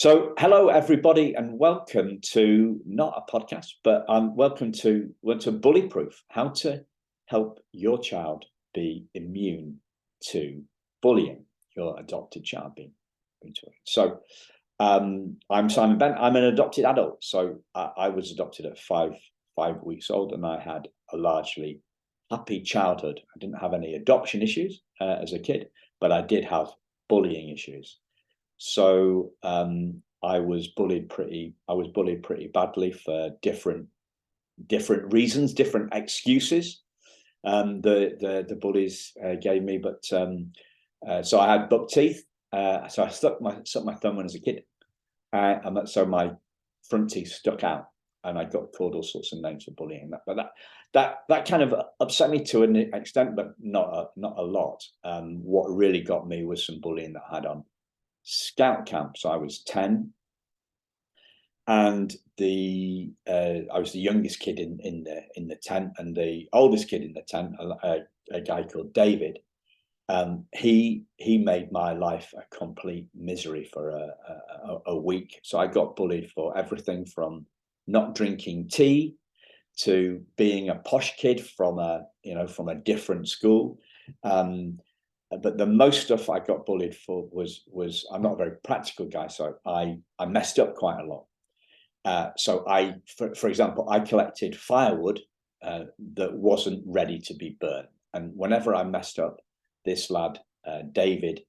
So, hello everybody, and welcome to not a podcast, but welcome to Bullyproof. How to help your child be immune to bullying, your adopted child being to it. So, I'm Simon Bent. I'm an adopted adult. So, I was adopted at five weeks old, and I had a largely happy childhood. I didn't have any adoption issues as a kid, but I did have bullying issues. So I was bullied pretty badly for different reasons, different excuses. The bullies gave me, but so I had buck teeth. So I sucked my thumb when I was a kid, and so my front teeth stuck out, and I got called all sorts of names for bullying. But that kind of upset me to an extent, but not a lot. What really got me was some bullying that I had on scout camp. So I was 10, and I was the youngest kid in the tent, and the oldest kid in the tent, a guy called David. He made my life a complete misery for a week. So I got bullied for everything from not drinking tea to being a posh kid from a different school. But the most stuff I got bullied for was I'm not a very practical guy, so I messed up quite a lot. So for example, I collected firewood that wasn't ready to be burnt, and whenever I messed up, this lad David,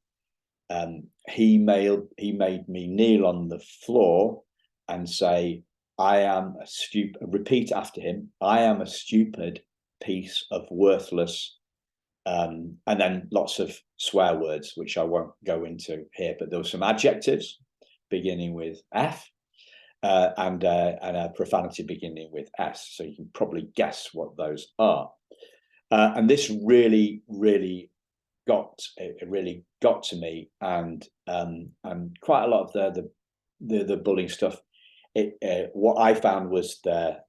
he made me kneel on the floor and say, "I am a stupid." Repeat after him, "I am a stupid piece of worthless." And then lots of swear words, which I won't go into here, but there were some adjectives beginning with F and a profanity beginning with S. So you can probably guess what those are. And this really got to me, and quite a lot of the bullying stuff. What I found was the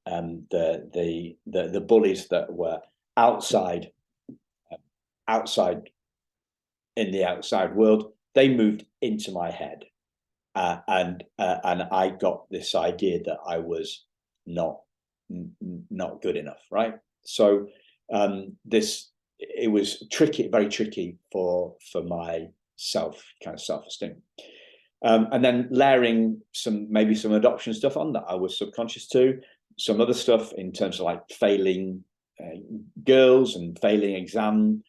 bullies that were outside in the outside world, they moved into my head, and I got this idea that I was not good enough, right? So it was tricky, very tricky for my self-esteem, and then layering maybe some adoption stuff on that I was subconscious to, some other stuff in terms of like failing girls and failing exam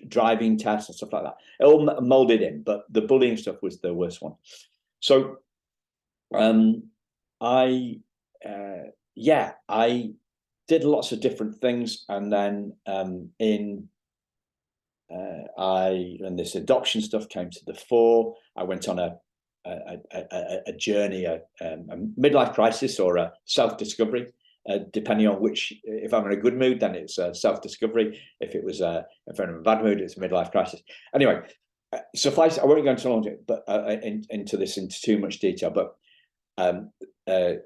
driving tests and stuff like that. It all molded in, but the bullying stuff was the worst one. So I did lots of different things, and then when this adoption stuff came to the fore, I went on a journey, a midlife crisis or a self-discovery. Depending on which, if I'm in a good mood, then it's self-discovery. If I'm in a bad mood, it's a midlife crisis. Anyway, suffice, I won't go into long, but into too much detail. But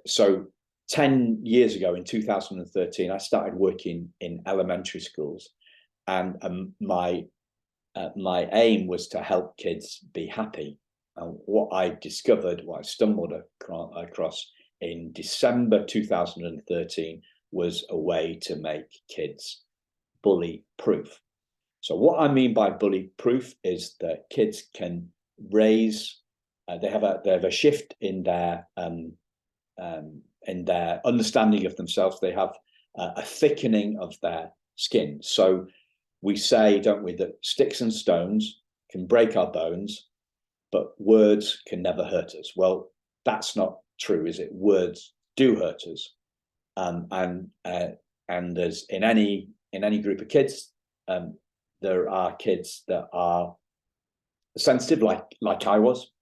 so 10 years ago, in 2013, I started working in elementary schools, and my aim was to help kids be happy. And what I stumbled across in December 2013 was a way to make kids bully proof. So what I mean by bully proof is that kids can raise, they have a shift in their understanding of themselves. They have a thickening of their skin. So we say, don't we, that sticks and stones can break our bones, but words can never hurt us. Well, that's not true, is it? Words do hurt us, and there's in any group of kids, there are kids that are sensitive, like I was,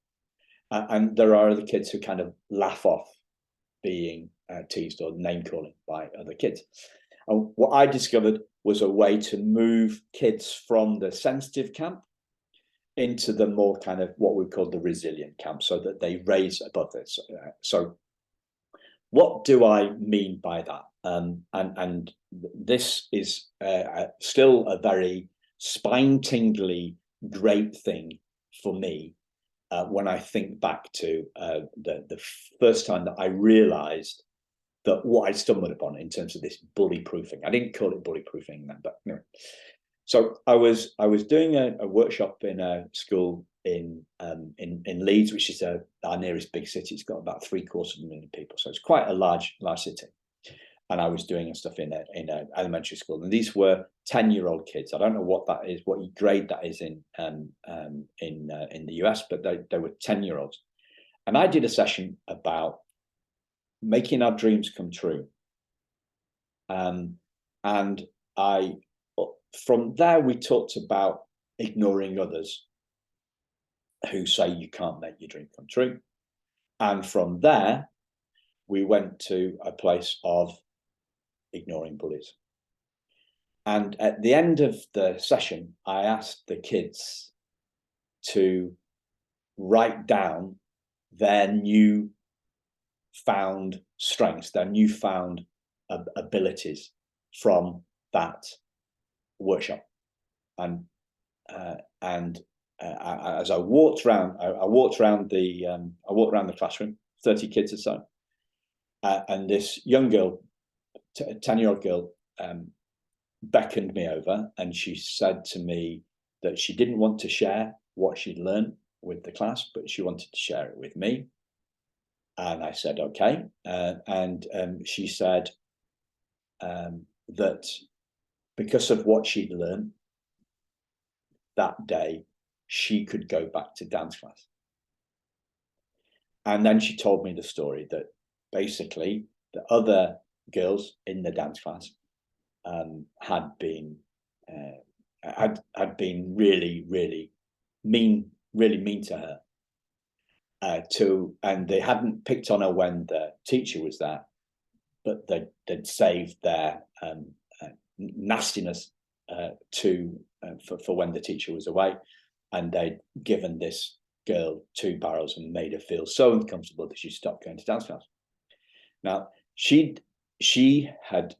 and there are other kids who kind of laugh off being teased or name calling by other kids. And what I discovered was a way to move kids from the sensitive camp into the more kind of what we call the resilient camp, so that they raise above this. So what do I mean by that? And this is still a very spine-tingly great thing for me, when I think back to the first time that I realised that what I stumbled upon in terms of this bully proofing. I didn't call it bully proofing then, but no. So I was doing a workshop in a school in Leeds, which is our nearest big city. It's got about 750,000 people, so it's quite a large city. And I was doing stuff in a elementary school, and these were 10-year-old kids. I don't know what that is, what grade that is in the US, but they were 10-year-olds. And I did a session about making our dreams come true. And from there, we talked about ignoring others who say you can't make your dream come true. And from there, we went to a place of ignoring bullies. And at the end of the session, I asked the kids to write down their new found strengths, their newfound abilities from that workshop. And as I walked around, I walked around the classroom, 30 kids or so, and this young girl, 10-year-old girl, beckoned me over, and she said to me that she didn't want to share what she'd learned with the class, but she wanted to share it with me. And I said, okay. And she said that because of what she'd learned that day, she could go back to dance class. And then she told me the story that basically the other girls in the dance class had been really mean to her. And they hadn't picked on her when the teacher was there, but they'd saved their nastiness for when the teacher was away, and they'd given this girl 2 barrels and made her feel so uncomfortable that she stopped going to dance class. Now she had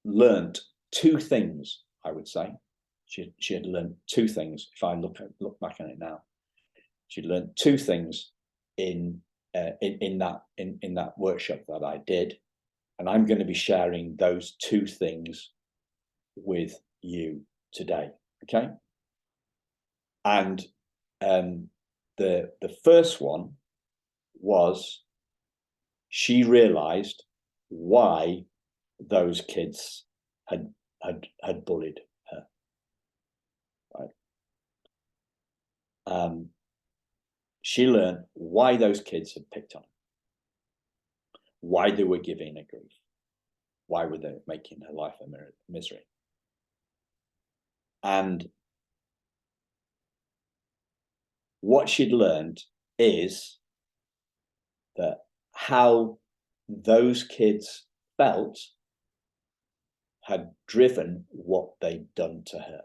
learned 2 things, I would say. She had learned 2 things. If I look back on it now, she learned 2 things in that workshop that I did, and I'm going to be sharing those 2 things with you today. Okay. And the first one was she realized why those kids had bullied her. Right. She learned why those kids had picked on her, why they were giving her grief, why were they making her life a misery. And what she'd learned is that how those kids felt had driven what they'd done to her.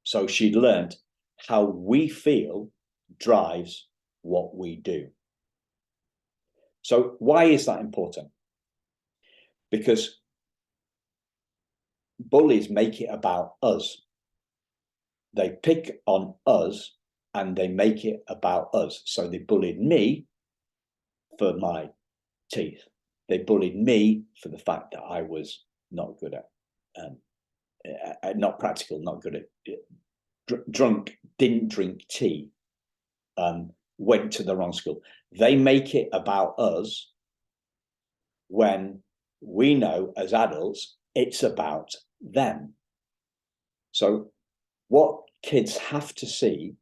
So she'd learned how we feel drives what we do. So why is that important? Because bullies make it about us. They pick on us and they make it about us. So they bullied me for my teeth. They bullied me for the fact that I was not good at, not practical, not good at, drunk, didn't drink tea, went to the wrong school. They make it about us when we know as adults it's about them. So what kids have to see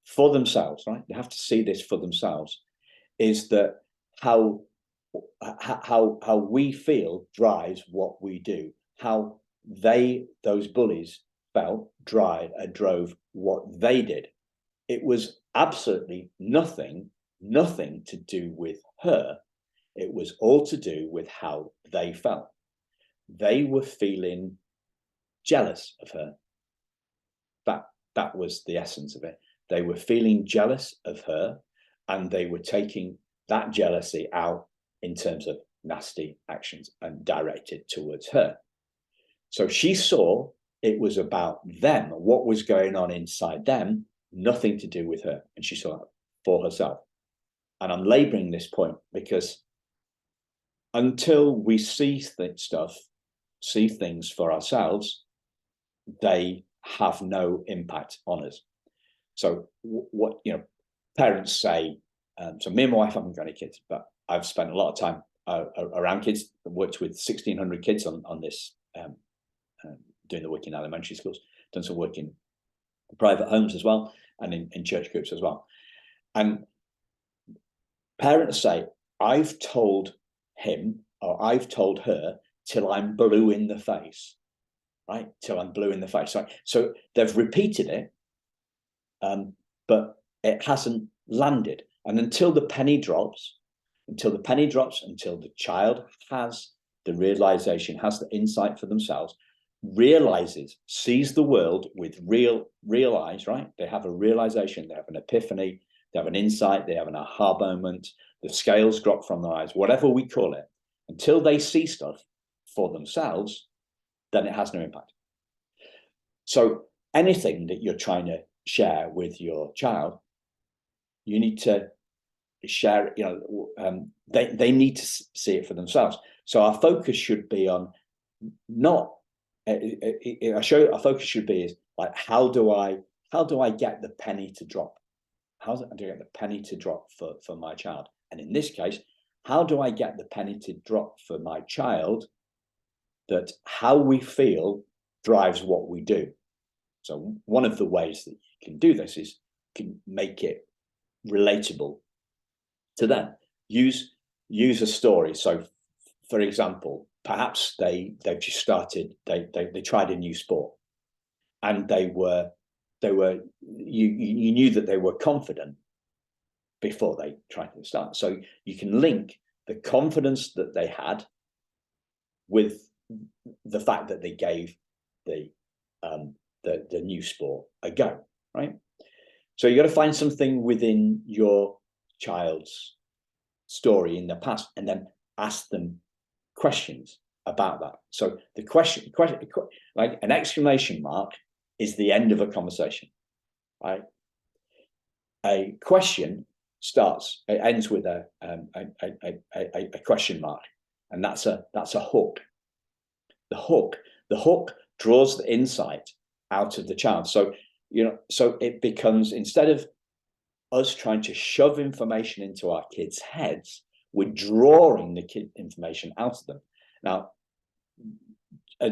for themselves, right? They have to see this for themselves, is that how we feel drives what we do. How those bullies felt drove what they did. It was absolutely nothing to do with her. It was all to do with how they felt. They were feeling jealous of her. That was the essence of it. They were feeling jealous of her, and they were taking that jealousy out in terms of nasty actions and directed towards her. So she saw it was about them, what was going on inside them, nothing to do with her, and she saw it for herself. And I'm laboring this point because until we see things for ourselves, they have no impact on us. So what, parents say, so me and my wife haven't got any kids, but I've spent a lot of time around kids. I worked with 1,600 kids on this, doing the work in elementary schools, done some work in private homes as well, and in church groups as well. And parents say, I've told him or I've told her till I'm blue in the face, right? Till I'm blue in the face. Right? So they've repeated it, but it hasn't landed. And until the penny drops, until the child has the realization, has the insight for themselves, sees the world with real eyes, right? They have a realization, they have an epiphany, they have an insight, they have an aha moment, the scales drop from their eyes, whatever we call it. Until they see stuff for themselves, then it has no impact. So anything that you're trying to share with your child, you need to share it, they need to see it for themselves. So our focus should be on not, our focus should be is like, how do I get the penny to drop? How do I get the penny to drop for my child? And in this case, how do I get the penny to drop for my child that how we feel drives what we do? So one of the ways that you can do this is you can make it relatable to them. Use a story. So for example, perhaps they've just started, they tried a new sport, and you knew that they were confident before they tried to start. So you can link the confidence that they had with the fact that they gave the new sport a go, right? So you got to find something within your child's story in the past, and then ask them questions about that. So the question, like an exclamation mark, is the end of a conversation, right? A question ends with a question mark, and that's a hook. The hook draws the insight out of the child. So so it becomes, instead of us trying to shove information into our kids' heads, we're drawing the kid information out of them. Now,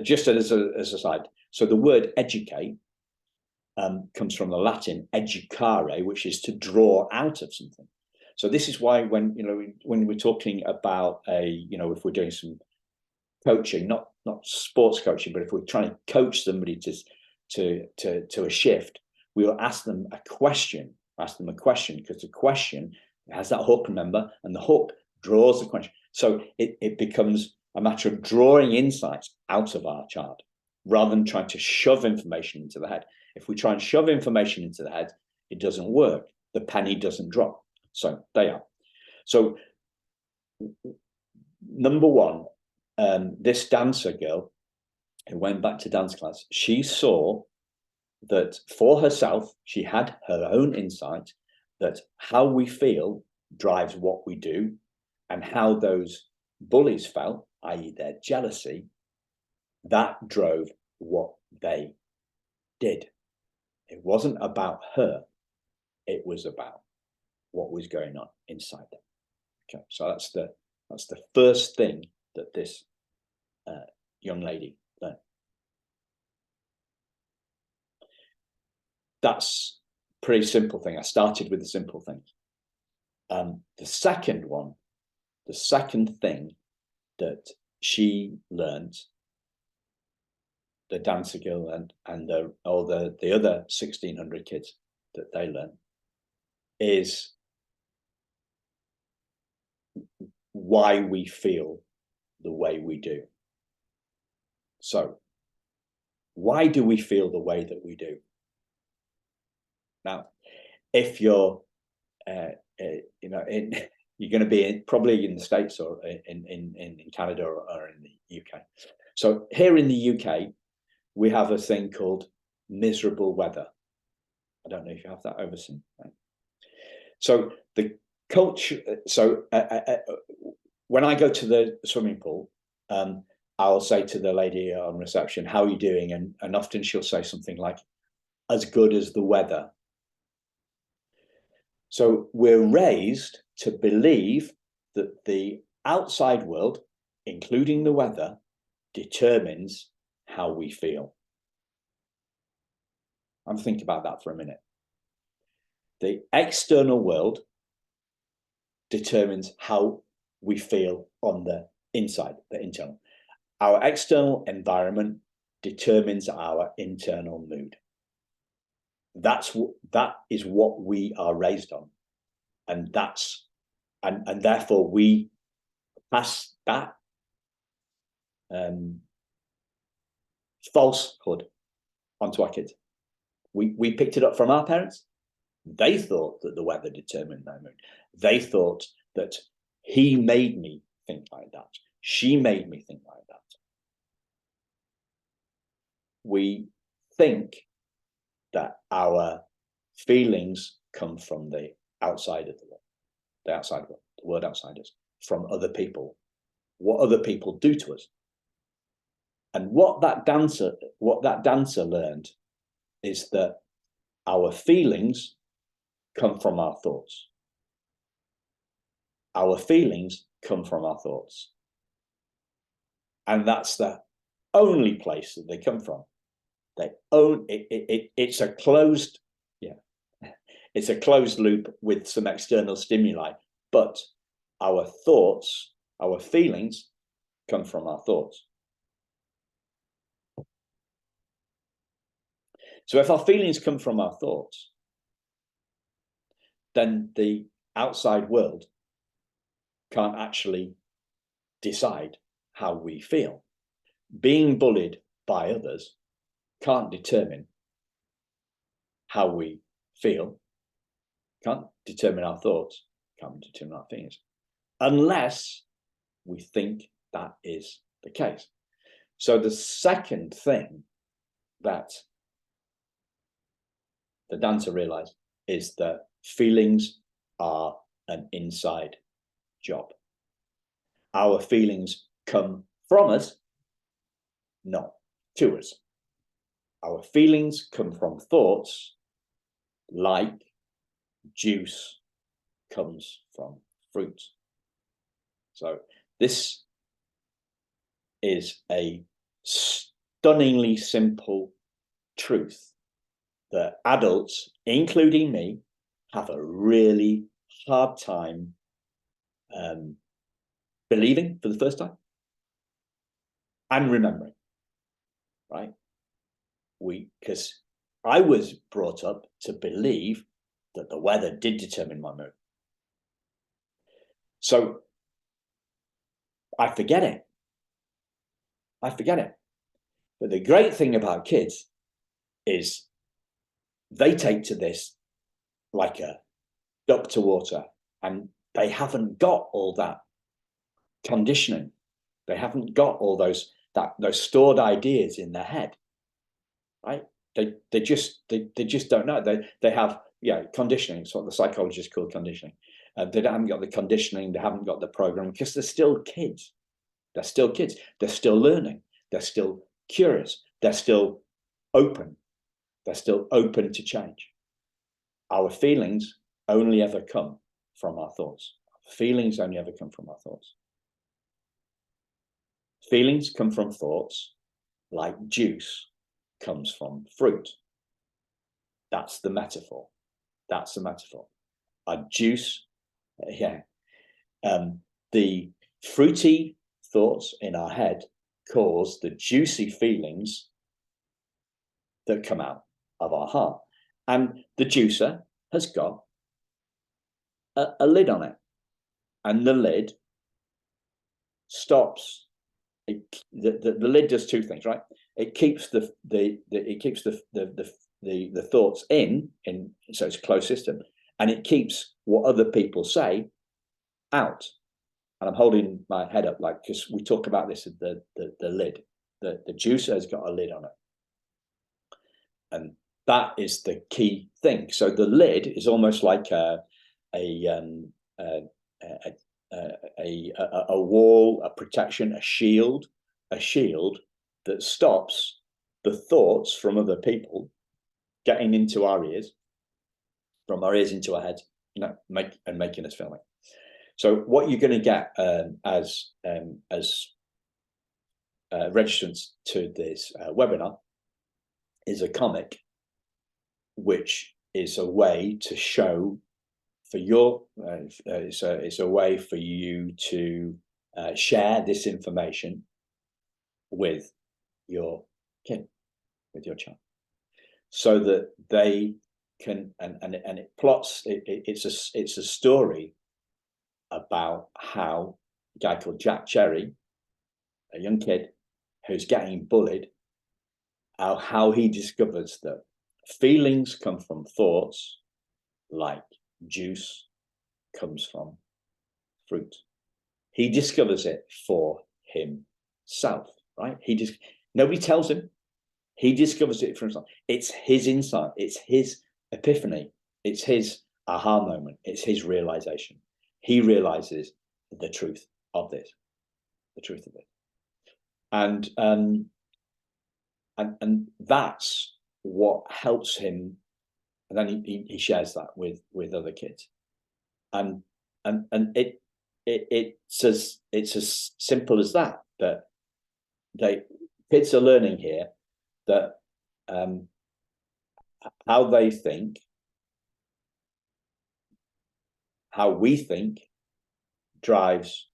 just as a side, so the word educate comes from the Latin educare, which is to draw out of something. So this is why when we're talking about if we're doing some coaching, not sports coaching, but if we're trying to coach somebody to a shift, we will ask them a question. Because the question has that hook, remember, and the hook draws the question. So it becomes a matter of drawing insights out of our child rather than trying to shove information into the head. If we try and shove information into the head, it doesn't work. The penny doesn't drop. So they are. So number one, this dancer girl who went back to dance class, she saw that for herself, she had her own insight that how we feel drives what we do, and how those bullies felt, i.e. their jealousy, that drove what they did. It wasn't about her. It was about what was going on inside them. Okay, so that's the first thing that this young lady learned. That's a pretty simple thing. I started with the simple things. The second thing that she learned, the dancer girl and the other 1,600 kids that they learn, is why we feel the way we do. So why do we feel the way that we do? Now, if you're you're going to be probably in the States or in Canada or in the UK. So here in the UK, we have a thing called miserable weather. I don't know if you have that overseen. Right? So the culture. So when I go to the swimming pool, I'll say to the lady on reception, "How are you doing?" And often she'll say something like, "As good as the weather." So we're raised to believe that the outside world, including the weather, determines how we feel. I'm thinking about that for a minute. The external world determines how we feel on the inside, the internal. Our external environment determines our internal mood. That is what we are raised on, and therefore we pass that falsehood onto our kids. We picked it up from our parents. They thought that the weather determined their mood. They thought that he made me think like that. She made me think like that. We think that our feelings come from the outside of the world, the outside world, the word outside us, from other people, what other people do to us. And what that dancer learned is that our feelings come from our thoughts. Our feelings come from our thoughts. And that's the only place that they come from. It's a closed, it's a closed loop with some external stimuli, but our thoughts, our feelings come from our thoughts. So if our feelings come from our thoughts, then the outside world can't actually decide how we feel. Being bullied by others can't determine how we feel, can't determine our thoughts, can't determine our feelings, unless we think that is the case. So the second thing that the dancer realized is that feelings are an inside job. Our feelings come from us, not to us. Our feelings come from thoughts, like juice comes from fruit. So this is a stunningly simple truth that adults, including me, have a really hard time believing for the first time and remembering, right? Because I was brought up to believe that the weather did determine my mood. So I forget it. But the great thing about kids is they take to this like a duck to water, and they haven't got all that conditioning. They haven't got all those stored ideas in their head, right? They just don't know. They have conditioning. It's what the psychologists call conditioning. They haven't got the conditioning. They haven't got the program because they're still kids. They're still kids. They're still learning. They're still curious. They're still open. They're still open to change. Our feelings only ever come from our thoughts. Feelings only ever come from our thoughts. Feelings come from thoughts, like juice comes from fruit. That's the metaphor. That's the metaphor. A juice, the fruity thoughts in our head cause the juicy feelings that come out of our heart. And the juicer has got a lid on it. And the lid stops. The lid does two things, right? It keeps the thoughts in, so it's a closed system, and it keeps what other people say out. And I'm holding my head up, like, because we talk about this at the lid. The juicer has got a lid on it, and that is the key thing. So the lid is almost like a wall, a protection, a shield that stops the thoughts from other people getting into our ears, from our ears into our heads, making us feel it. So what you're going to get as registrants to this webinar is a comic, which is a way to show for your it's a way for you to share this information with your kid, with your child, so that they can and it plots it's a story about how a guy called Jack Cherry, a young kid who's getting bullied, how he discovers that feelings come from thoughts, like juice comes from fruit. He discovers it for himself, right? Nobody tells him. He discovers it for himself. It's his insight. It's his epiphany. It's his aha moment. It's his realization. He realizes the truth of this, and that's what helps him. And then he shares that with other kids, and it's as simple as that. That kids are learning here that how they think, how we think, drives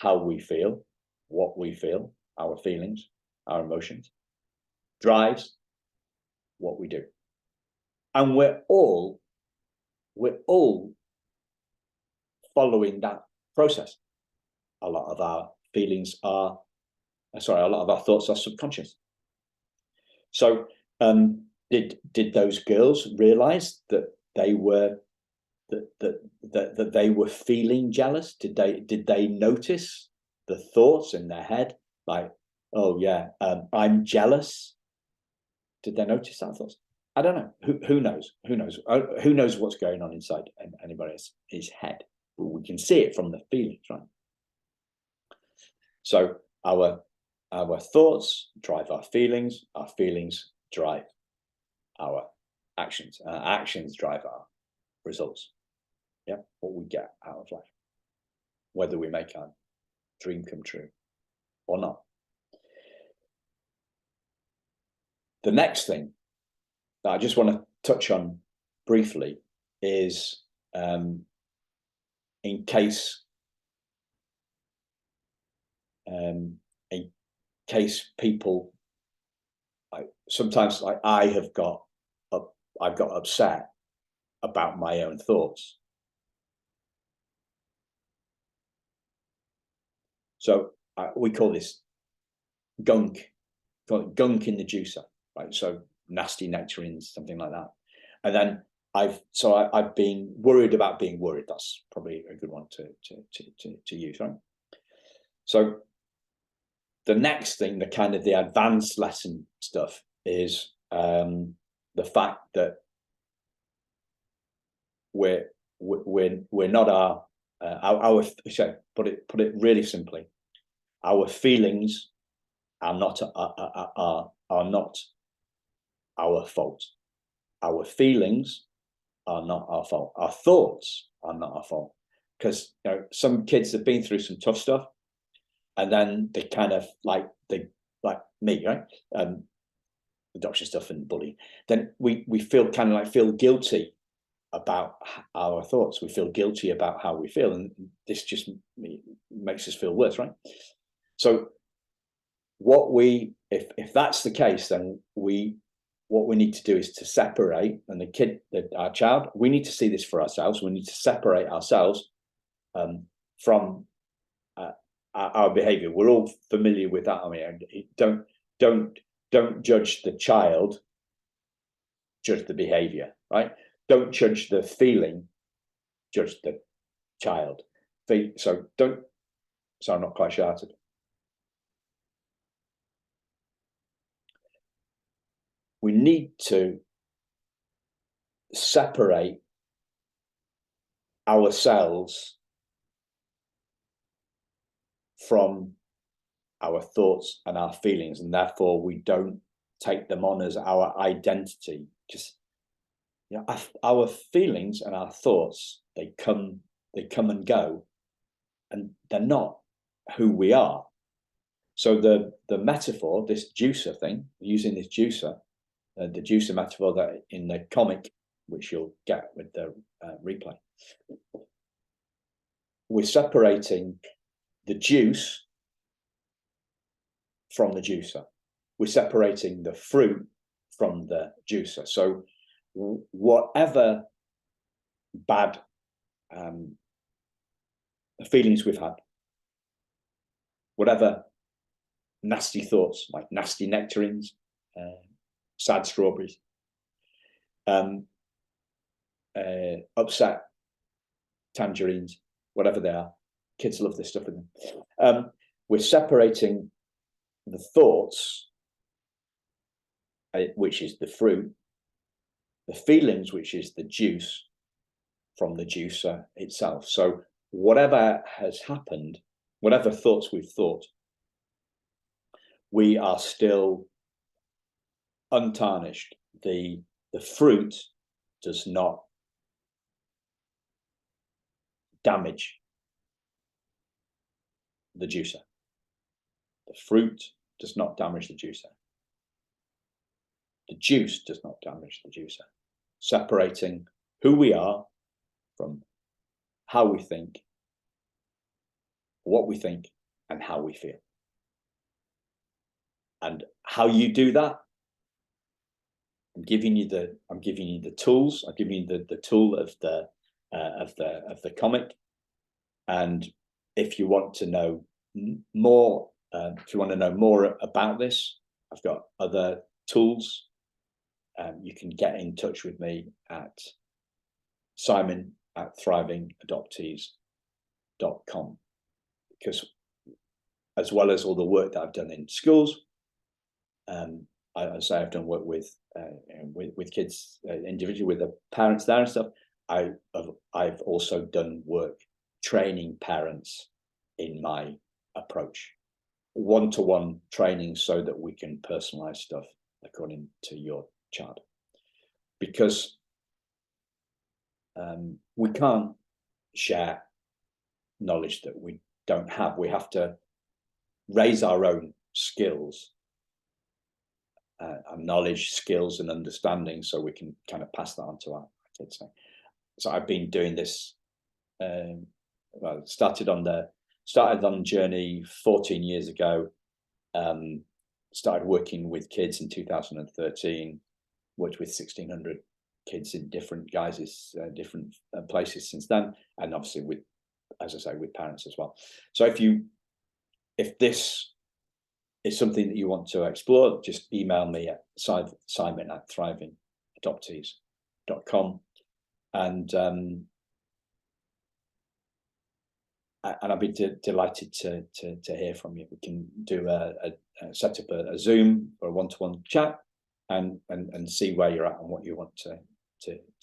how we feel, what we feel, our feelings, our emotions, drives what we do. And we're all following that process. A lot of our feelings are, a lot of our thoughts are subconscious. So did those girls realize that they were that they were feeling jealous? Did they notice the thoughts in their head, like, oh yeah, I'm jealous? Did they notice that thoughts? I don't know. Who knows? Who knows what's going on inside anybody's head? But we can see it from the feelings, right? So our thoughts drive our feelings drive our actions, actions drive our results. Yeah, what we get out of life, whether we make our dream come true or not. The next thing that I just want to touch on briefly is in case people, sometimes I've got upset about my own thoughts. So we call this gunk in the juicer, right? So nasty nectarines, something like that. And then I've been worried about being worried. That's probably a good one to use, right? So the next thing, the advanced lesson stuff, is the fact that we're not our put it really simply, our feelings are not our fault. Our feelings are not our fault. Our thoughts are not our fault, because some kids have been through some tough stuff, and then they kind of like me, right? Adoption stuff and bullying. Then we feel feel guilty about our thoughts. We feel guilty about how we feel, and this just makes us feel worse, right? So if that's the case, then what we need to do is to separate, and our child, we need to see this for ourselves. We need to separate ourselves from our behavior. We're all familiar with that. I mean, don't judge the child, judge the behavior, right? Don't judge the feeling, judge the child. So I'm not quite sure how to. We need to separate ourselves from our thoughts and our feelings, and therefore we don't take them on as our identity. Just, you know, our feelings and our thoughts, they come and go, and they're not who we are. So the metaphor, this juicer thing, using this juicer, the juicer metaphor that in the comic, which you'll get with the replay, we're separating the juice from the juicer. We're separating the fruit from the juicer. So whatever bad feelings we've had, whatever nasty thoughts, like nasty nectarines, sad strawberries, upset tangerines, whatever they are. Kids love this stuff with them. We're separating the thoughts, which is the fruit, the feelings, which is the juice, from the juicer itself. So whatever has happened, whatever thoughts we've thought, we are still untarnished. The fruit does not damage the juicer. The fruit does not damage the juicer. The juice does not damage the juicer. Separating who we are from how we think, what we think, and how we feel. And how you do that, I'm giving you the tools. I'm giving you the tool of the comic. And if you want to know more, about this, I've got other tools. You can get in touch with me at simon@thrivingadoptees.com, because as well as all the work that I've done in schools, I say I've done work with kids individually, with the parents there and stuff. I've also done work training parents in my approach, one-to-one training, so that we can personalize stuff according to your child. Because we can't share knowledge that we don't have. We have to raise our own skills, and knowledge, skills, and understanding, so we can kind of pass that on to our kids. So I've been doing this. Started on the journey 14 years ago. Started working with kids in 2013. Worked with 1,600 kids in different guises, different places since then, and obviously with, as I say, with parents as well. So if this is something that you want to explore, just email me at simon@thrivingadoptees.com, and I'll be delighted to hear from you. We can do set up a Zoom or a one-to-one chat, and see where you're at and what you want to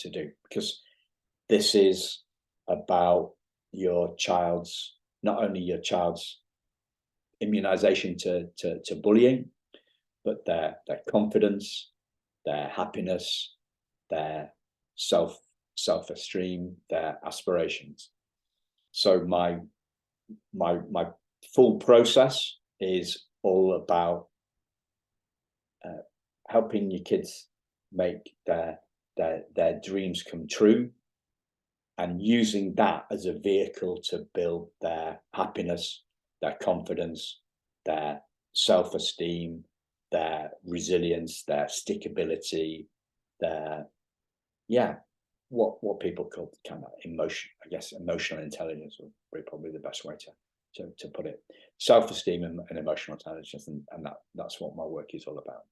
do, because this is about your child's, not only your child's immunization to bullying, but their confidence, their happiness, their self-esteem, their aspirations. So my full process is all about helping your kids make their dreams come true, and using that as a vehicle to build their happiness, their confidence, their self-esteem, their resilience, their stickability, their, what people call kind of emotion, I guess emotional intelligence would be probably the best way to put it. Self-esteem and emotional intelligence, and that's what my work is all about.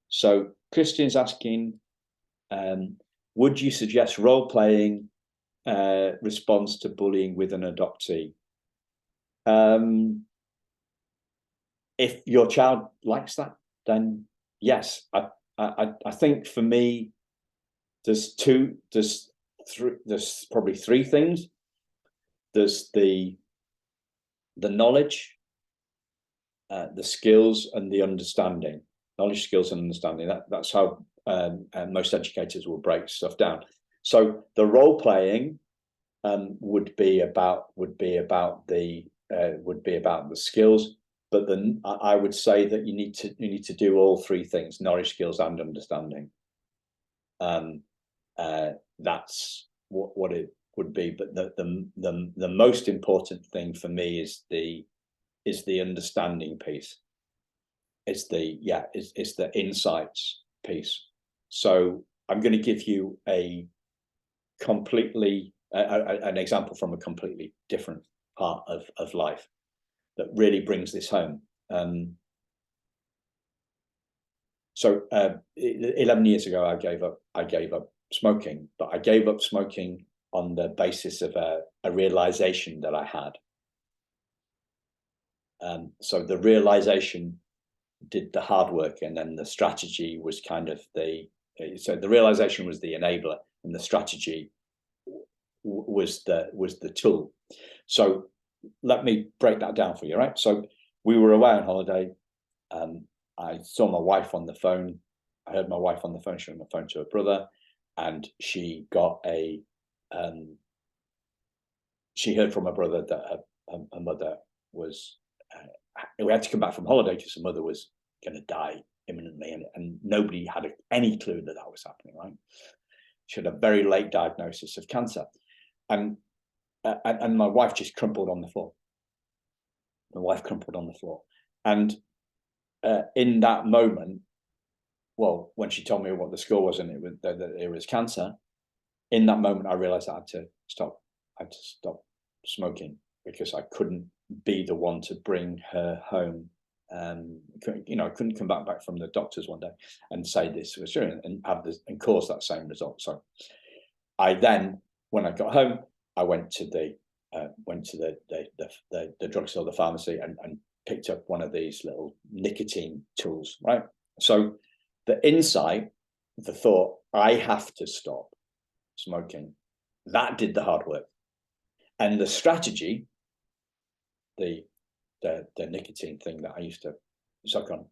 So Christian's asking, would you suggest role-playing response to bullying with an adoptee? If your child likes that, then yes. I think for me, there's probably three things. There's the knowledge, the skills, and the understanding. Knowledge, skills, and understanding. That's how most educators will break stuff down. So the role playing would be about the skills, but then I would say that you need to do all three things: knowledge, skills, and understanding. That's what it would be. But the most important thing for me is the understanding piece. It's the insights piece. So I'm going to give you an example from a completely different part of life that really brings this home. So 11 years ago, I gave up smoking, but I gave up smoking on the basis of a realization that I had. So the realization did the hard work, and then the strategy was kind of so the realization was the enabler, and the strategy was the tool. So let me break that down for you, right? So we were away on holiday. I saw my wife on the phone. I heard my wife on the phone. She was on the phone to her brother, and she got she heard from her brother that her mother was. We had to come back from holiday because her mother was going to die imminently, and nobody had any clue that was happening. Right? She had a very late diagnosis of cancer, and my wife just crumpled on the floor. My wife crumpled on the floor, and in that moment, well, when she told me what the score was and it was cancer, in that moment I realized I had to stop. I had to stop smoking because I couldn't be the one to bring her home. I couldn't come back from the doctors one day and say this was true and have this and cause that same result. So I then, when I got home, I went to the drugstore, the pharmacy, and picked up one of these little nicotine tools. Right. So the insight, the thought, I have to stop smoking, that did the hard work, and the strategy, the nicotine thing that I used to suck on,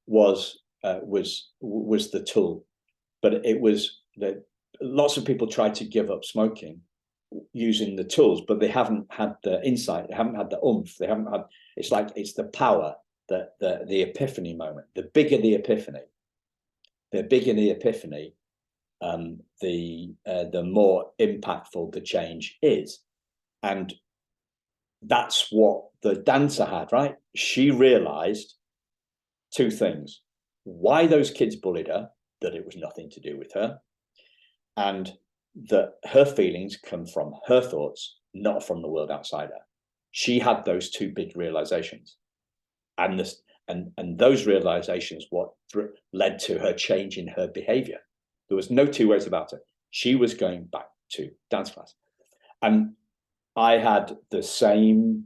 was the tool. But it was that lots of people try to give up smoking using the tools, but they haven't had the insight, they haven't had the oomph, they haven't had. It's like it's the power, the epiphany moment. The bigger the epiphany, the more impactful the change is. And that's what the dancer had, right? She realized two things: why those kids bullied her, that it was nothing to do with her, and that her feelings come from her thoughts, not from the world outside her. She had those two big realizations, and those realizations what led to her change in her behavior. There was no two ways about it. She was going back to dance class, and I had the same.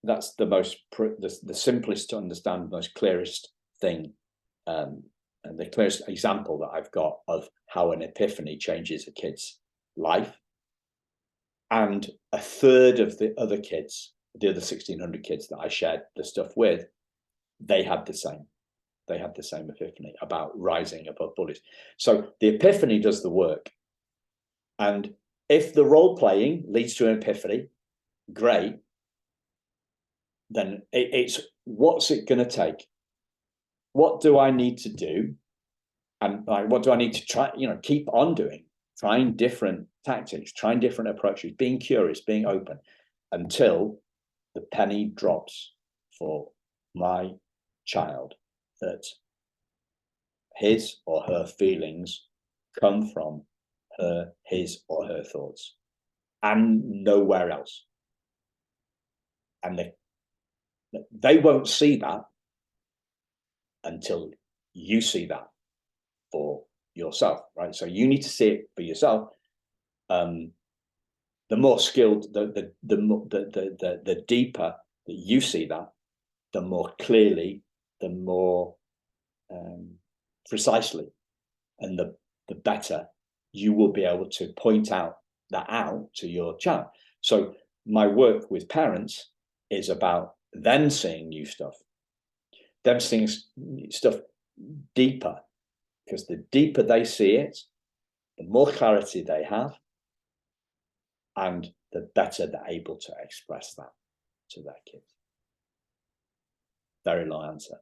That's the simplest to understand, the most clearest thing, and the clearest example that I've got of how an epiphany changes a kid's life. And a third of the other kids, the other 1,600 kids that I shared the stuff with, they had the same. They had the same epiphany about rising above bullies. So the epiphany does the work. And if the role playing leads to an epiphany, great. Then it's what's it going to take? What do I need to do? And what do I need to try, keep on doing, trying different tactics, trying different approaches, being curious, being open, until the penny drops for my child that his or her feelings come from his or her thoughts and nowhere else. And they won't see that until you see that for yourself, right? So you need to see it for yourself. The more skilled, the deeper that you see that, the more clearly, the more precisely, and the better you will be able to point out to your child. So my work with parents is about them seeing new stuff, them seeing stuff deeper, because the deeper they see it, the more clarity they have, and the better they're able to express that to their kids. Very long answer.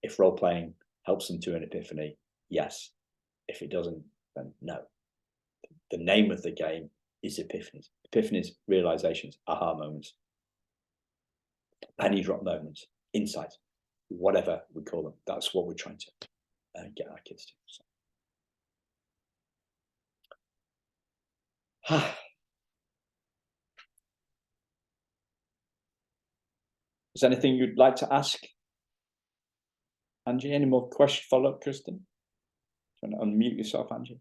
If role-playing helps them to an epiphany, yes. If it doesn't, then no. The name of the game is epiphanies. Epiphanies, realizations, aha moments, penny drop moments, insights, whatever we call them. That's what we're trying to get our kids to. So. Is there anything you'd like to ask, Angie? Any more questions? Follow up, Kristen? Do you want to unmute yourself, Angie?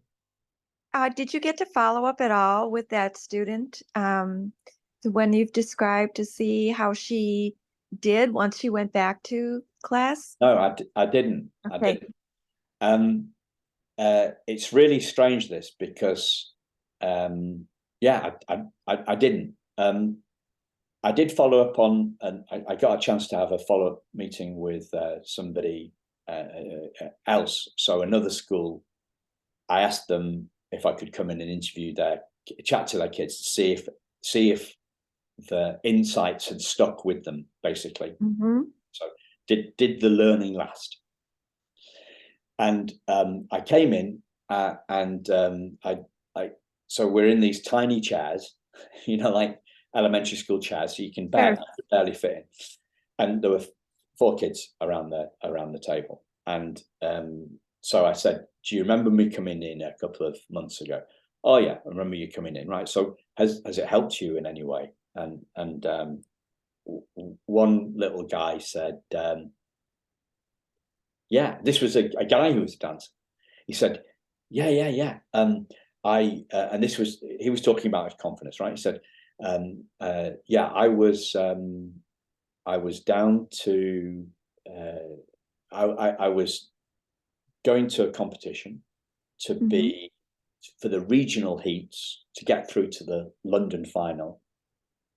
Did you get to follow up at all with that student when you've described, to see how she did once she went back to class? No, I didn't. Okay. I didn't. It's really strange, this, because yeah, I didn't. I did follow up on, and I got a chance to have a follow-up meeting with somebody else. So another school, I asked them if I could come in and interview chat to their kids to see if the insights had stuck with them, basically. Mm-hmm. So did the learning last? And I came in and so we're in these tiny chairs, like elementary school chairs, so you can barely fit in. And there were 4 kids around the table. And so I said, do you remember me coming in a couple of months ago? Oh yeah, I remember you coming in, right? So has it helped you in any way? And one little guy said, yeah, this was a guy who was a dancer. He said, yeah. And he was talking about his confidence, right? He said, yeah, I was down to, I was going to a competition to be for the regional heats, to get through to the London final,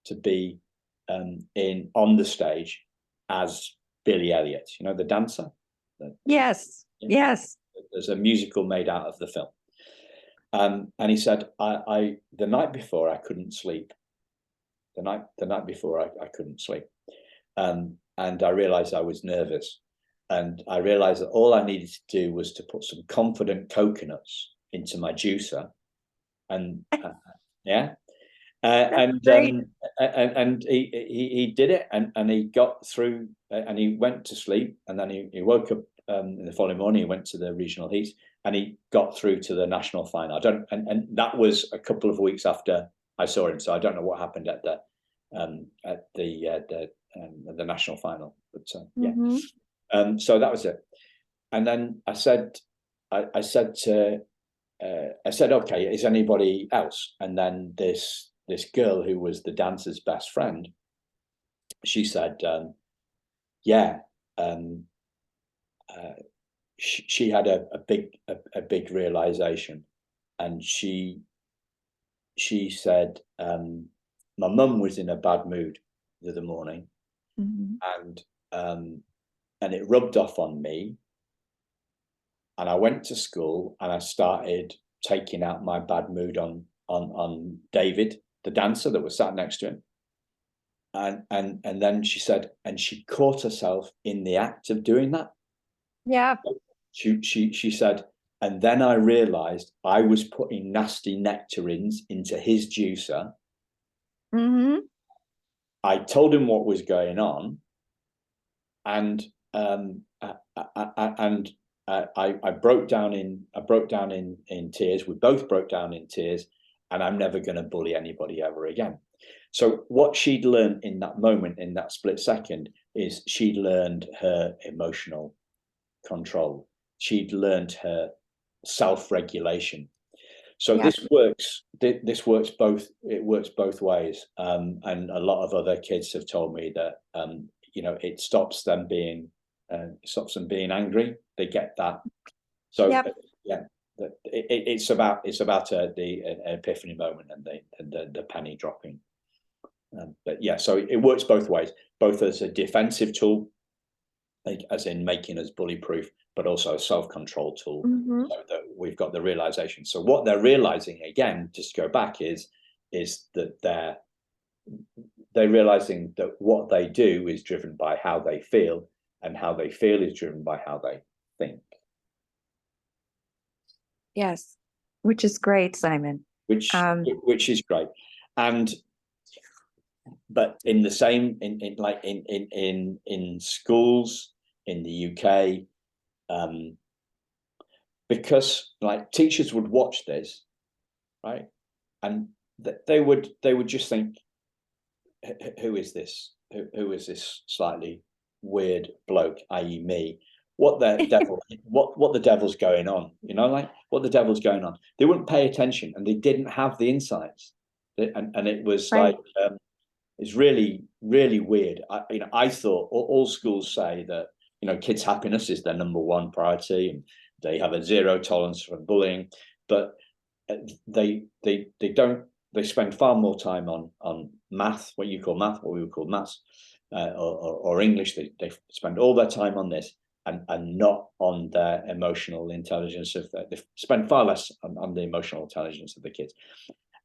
to be on the stage as Billy Elliot, the dancer. Yes. There's a musical made out of the film. And he said, I the night before I couldn't sleep. The night before I couldn't sleep. And I realized I was nervous. And I realized that all I needed to do was to put some confident coconuts into my juicer. And yeah. And he did it, and he got through, and he went to sleep, and then he woke up in the following morning. He went to the regional heats, and he got through to the national final. And that was a couple of weeks after I saw him, so I don't know what happened at the national final. But yeah, so that was it. And then I said, okay, is anybody else? And then this girl who was the dancer's best friend, she said, yeah, she had a big realization, and she said, my mum was in a bad mood the other morning, and it rubbed off on me, and I went to school and I started taking out my bad mood on David, the dancer that was sat next to him. And then she said, and she caught herself in the act of doing that. Yeah. She said, and then I realized I was putting nasty nectarines into his juicer. I told him what was going on, and I broke down in tears. We both broke down in tears, and I'm never going to bully anybody ever again. So what she'd learned in that moment, in that split second, is she'd learned her emotional control. She'd learned her self-regulation. So this works. This works both. It works both ways. And a lot of other kids have told me that it stops them being angry. They get that. So yeah. it's about the epiphany moment and the penny dropping. But yeah, so it works both ways, both as a defensive tool, like, as in making us bully proof, but also a self-control tool, so that we've got the realization. So what they're realizing, again, just to go back, is that they're realizing that what they do is driven by how they feel, and how they feel is driven by how they think. Yes, which is great, Simon. Which is great. And but in the same in schools in the UK, because like teachers would watch this, right, and they would just think, who is this? Who is this slightly weird bloke, i.e. me? What the devil? What the devil's going on? You know, like, what the devil's going on? They wouldn't pay attention, and they didn't have the insights, and it was Right. like, it's really, really weird. I thought all schools say that, kids' happiness is their number one priority, and they have a zero tolerance for bullying, but they don't. They spend far more time on math, what you call math, what we would call maths, or English. They spend all their time on this, and not on their emotional intelligence. They spend far less on the emotional intelligence of the kids.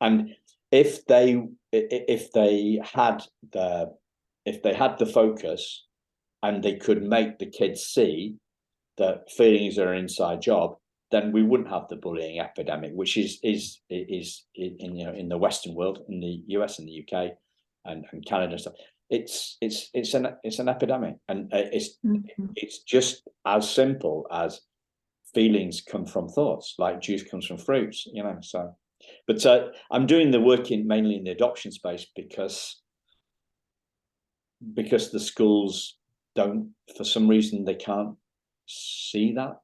And if they had the focus, and they could make the kids see that feelings are an inside job, then we wouldn't have the bullying epidemic, which is in the Western world, in the US and the UK and Canada and stuff. It's an epidemic, and it's just as simple as feelings come from thoughts, like juice comes from fruits, so. But I'm doing the work mainly in the adoption space, because the schools don't, for some reason, they can't see that.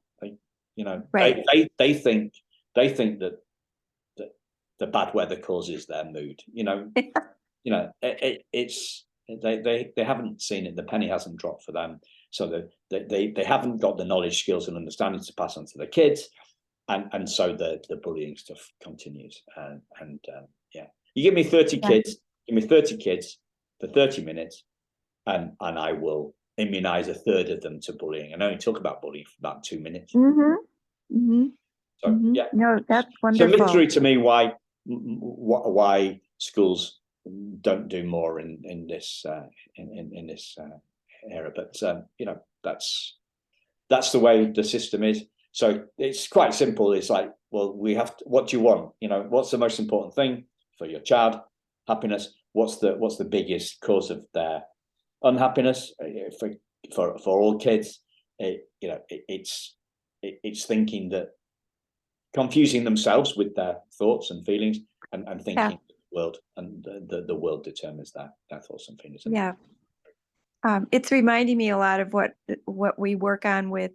Right. They think that the bad weather causes their mood. It's they haven't seen it. The penny hasn't dropped for them, so they haven't got the knowledge, skills, and understanding to pass on to the kids. And so the bullying stuff continues. Yeah, you give me 30 kids, for 30 minutes, and I will immunize a third of them to bullying, and only talk about bullying for about 2 minutes. So yeah, no, that's it's a wonderful. mystery to me why schools don't do more in this era, but that's the way the system is. So it's quite simple. It's like, well, what do you want? What's the most important thing for your child? Happiness. What's the biggest cause of their unhappiness? For all kids, it's thinking that, confusing themselves with their thoughts and feelings, and thinking the world, and the world determines their thoughts and feelings. Yeah. It's reminding me a lot of what we work on with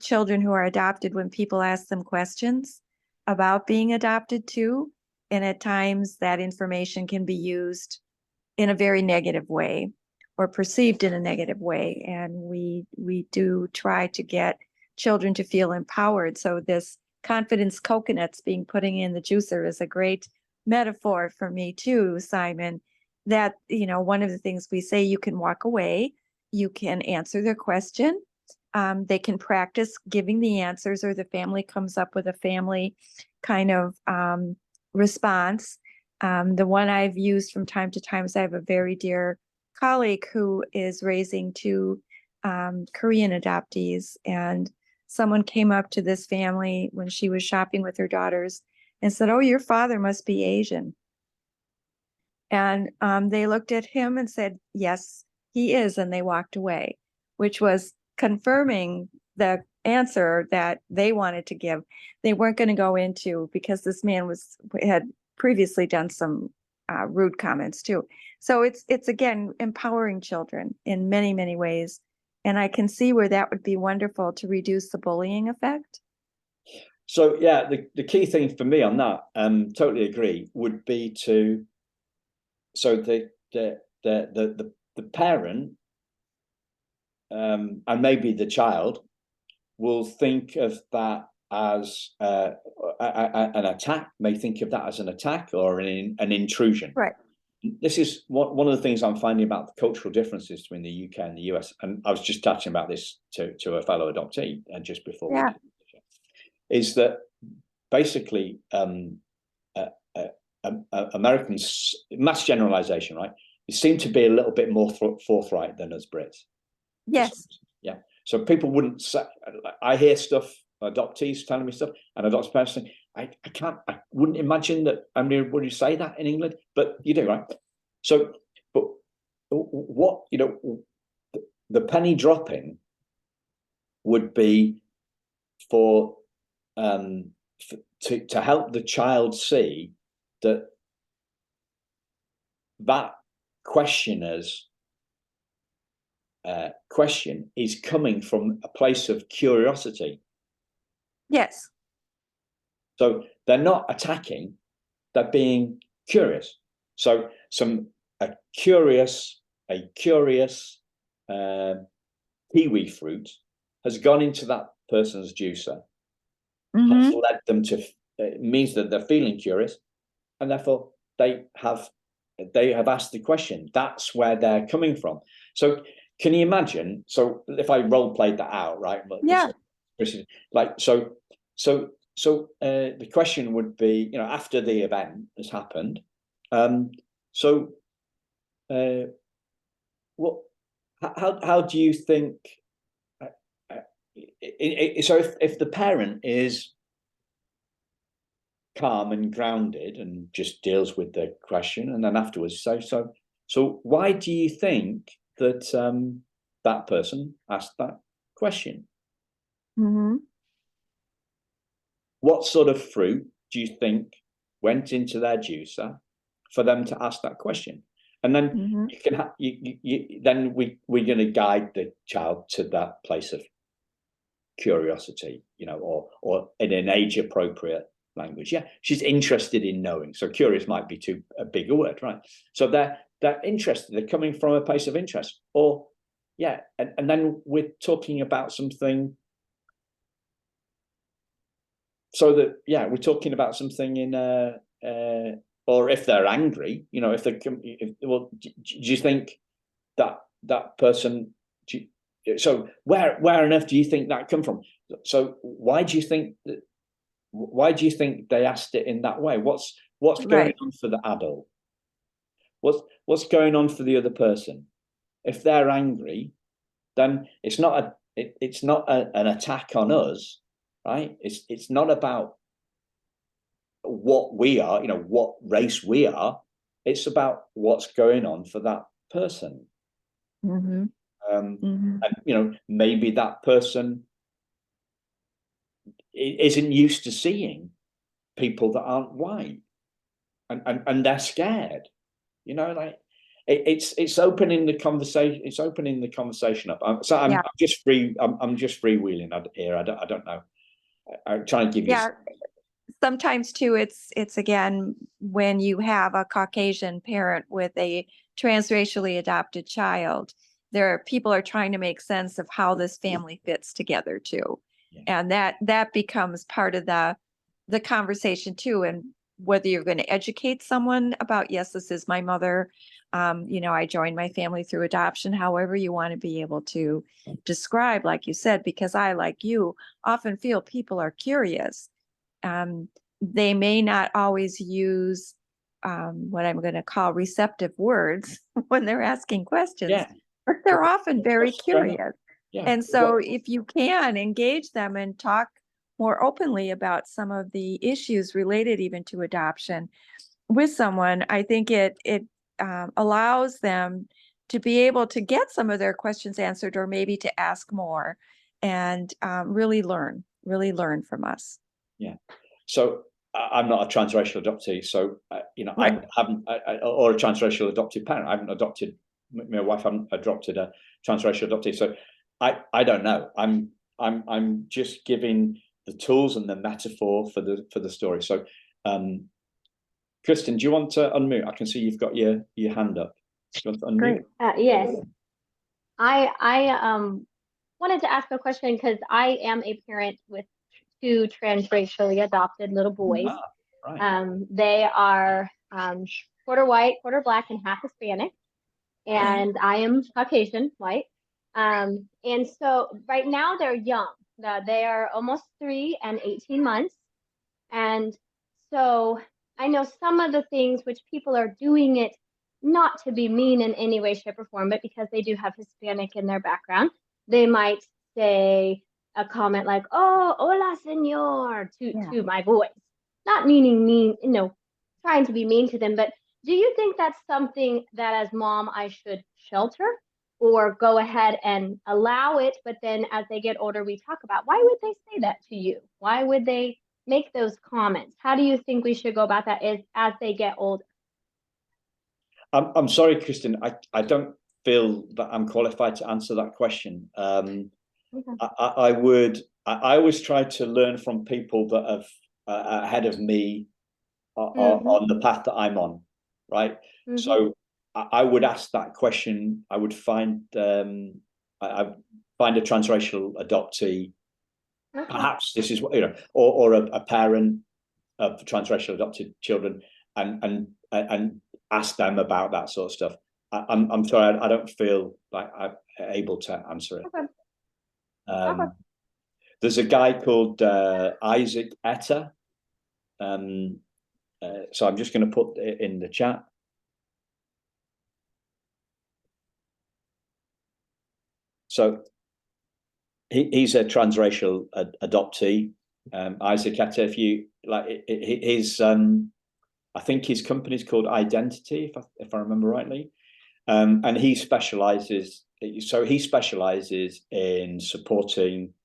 children who are adopted, when people ask them questions about being adopted too. And at times that information can be used in a very negative way, or perceived in a negative way. And we do try to get children to feel empowered. So this confidence coconuts being putting in the juicer is a great metaphor for me too, Simon, that, one of the things we say, you can walk away, you can answer their question. They can practice giving the answers, or the family comes up with a family kind of response. The one I've used from time to time is, I have a very dear colleague who is raising 2 Korean adoptees, and someone came up to this family when she was shopping with her daughters and said, "Oh, your father must be Asian." And they looked at him and said, "Yes, he is," and they walked away, which was confirming the answer that they wanted to give. They weren't going to go into, because this man had previously done some rude comments too. So it's again empowering children in many, many ways, and I can see where that would be wonderful to reduce the bullying effect. So yeah, the key thing for me on that, totally agree, would be to, so the parent, and maybe the child, will think of that as an attack, may think of that as an attack or an intrusion. Right. This is one of the things I'm finding about the cultural differences between the UK and the US. And I was just touching about this to a fellow adoptee just before we is that basically Americans, mass generalization, right? They seem to be a little bit more forthright than us Brits. Yes. Yeah. So people wouldn't say, I hear stuff, adoptees telling me stuff, and adopted person, I wouldn't imagine that. I mean, would you say that in England? But you do, right? So, but what, the penny dropping would be to help the child see that questioner's question is coming from a place of curiosity. Yes. So they're not attacking, they're being curious. So a curious kiwi fruit has gone into that person's juicer, has led them to, it means that they're feeling curious, and therefore they have asked the question. That's where they're coming from. So can you imagine? So if I role played that out, right? Yeah. Like the question would be, after the event has happened, how do you think? So if the parent is calm and grounded and just deals with the question, and then afterwards, so why do you think that that person asked that question? What sort of fruit do you think went into their juicer for them to ask that question? And then you can then we're going to guide the child to that place of curiosity, or in an age appropriate language. Yeah, she's interested in knowing. So curious might be a bigger word, right? So they're interested. They're coming from a place of interest, and then we're talking about something. So that we're talking about something in or if they're angry, if they do you think that person? So where on earth do you think that come from? So why do you think they asked it in that way? What's going on for the adult? What's going on for the other person? If they're angry, then it's not an attack on us, right? It's not about what we are, what race we are. It's about what's going on for that person. And maybe that person isn't used to seeing people that aren't white, and they're scared. It's opening the conversation. It's opening the conversation up. I'm just freewheeling here. I don't know. I'm trying to give you. Sometimes too, it's again, when you have a Caucasian parent with a transracially adopted child, people are trying to make sense of how this family fits together too. And that becomes part of the conversation too. And whether you're going to educate someone about, yes, this is my mother, I joined my family through adoption, however you want to be able to describe, like you said, because I, like you, often feel people are curious. They may not always use what I'm going to call receptive words when they're asking questions, but they're often very curious. And so if you can engage them and talk more openly about some of the issues related even to adoption with someone, I think it allows them to be able to get some of their questions answered, or maybe to ask more and really learn from us. Yeah. So I'm not a transracial adoptee. So, I haven't, or a transracial adopted parent. I haven't adopted, my wife hasn't adopted a transracial adoptee. So I don't know. I'm just giving the tools and the metaphor for the story. So, Kristen, do you want to unmute? I can see you've got your hand up. Do you want to unmute? Yes. I wanted to ask a question because I am a parent with two transracially adopted little boys. Right. They are quarter white, quarter black, and half Hispanic. And I am Caucasian, white. And so right now they're young. They are almost 3 and 18 months. And so I know some of the things which people are doing it not to be mean in any way, shape, or form, but because they do have Hispanic in their background, they might say a comment like, "Oh, hola, señor," to my boys, not meaning mean, trying to be mean to them. But do you think that's something that as mom I should shelter or go ahead and allow it? But then as they get older, we talk about why would they say that to you? Why would they make those comments? How do you think we should go about that as they get older? I'm sorry, Kristen. I don't feel that I'm qualified to answer that question. Okay. I always try to learn from people that have ahead of me on the path that I'm on, right? So I would ask that question. I would find I find a transracial adoptee. Perhaps this is what or a parent of transracial adopted children, and ask them about that sort of stuff. I'm sorry, I don't feel like I'm able to answer it. Okay. There's a guy called Isaac Etta. So I'm just going to put it in the chat. So he's a transracial adoptee. Isaac Etta, if you like, his I think his company's called Identity, if I remember rightly, and he specializes. So he specializes in supporting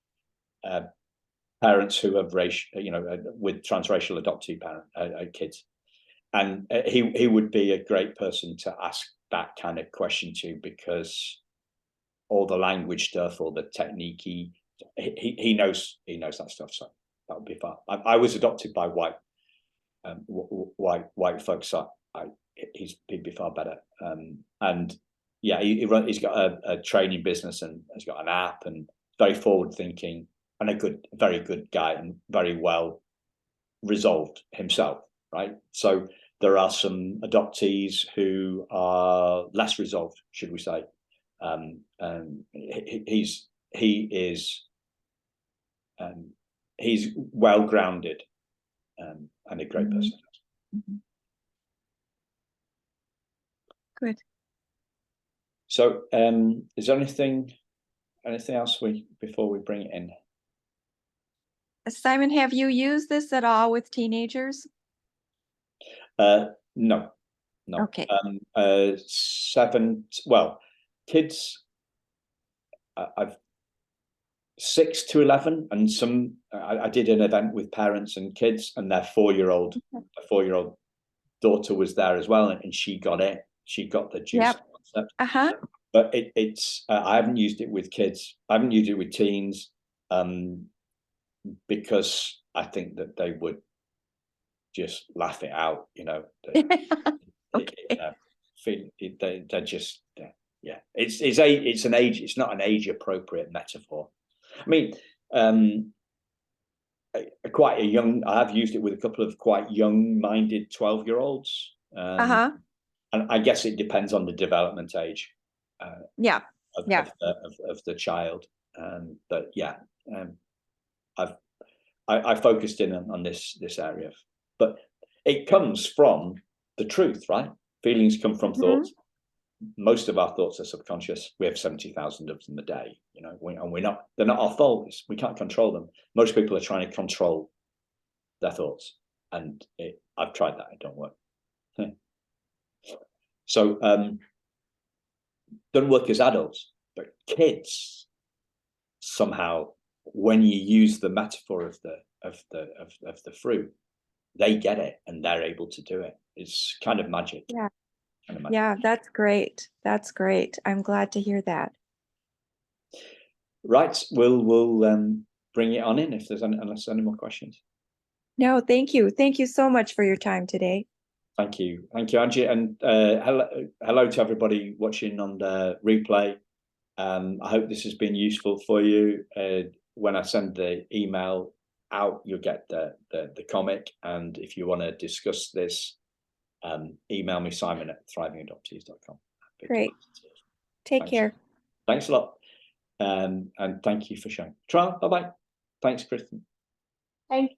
parents who have with transracial adoptee kids, and he would be a great person to ask that kind of question to, because all the language stuff, all the technique, he knows that stuff. So that would be fun. I was adopted by white folks, so he'd be far better. And yeah, he's got a training business, and he's got an app, and very forward thinking, and very good guy, and very well resolved himself, right? So there are some adoptees who are less resolved, should we say. He's well grounded, and a great person. Good. So is there anything else before we bring it in? Simon, have you used this at all with teenagers? No. Okay. Kids, I've 6 to 11, and some. I did an event with parents and kids, and their 4-year-old daughter was there as well, and she got it. She got the juice concept. But it's I haven't used it with kids. I haven't used it with teens, because I think that they would just laugh it out. They're just it's an age. It's not an age appropriate metaphor. I mean, quite a young. I have used it with a couple of quite young-minded 12-year-olds. And I guess it depends on the development age. Of the child. But yeah, I focused in on this area, but it comes from the truth, right? Feelings come from thoughts. Most of our thoughts are subconscious. We have 70,000 of them a day, and they're not our fault. We can't control them. Most people are trying to control their thoughts, and I've tried that. It don't work. So don't work as adults, but kids somehow, when you use the metaphor of the fruit, they get it, and they're able to do it. It's kind of magic. Yeah. Yeah, that's great. That's great. I'm glad to hear that. Right. We'll bring it on in unless any more questions. No, thank you. Thank you so much for your time today. Thank you, Angie, and hello to everybody watching on the replay. I hope this has been useful for you. When I send the email out, you'll get the comic. And if you want to discuss this, email me, simon@thrivingadoptees.com. Great. Take care. Thanks a lot. And thank you for sharing. Bye-bye. Thanks, Kristen. Thank you.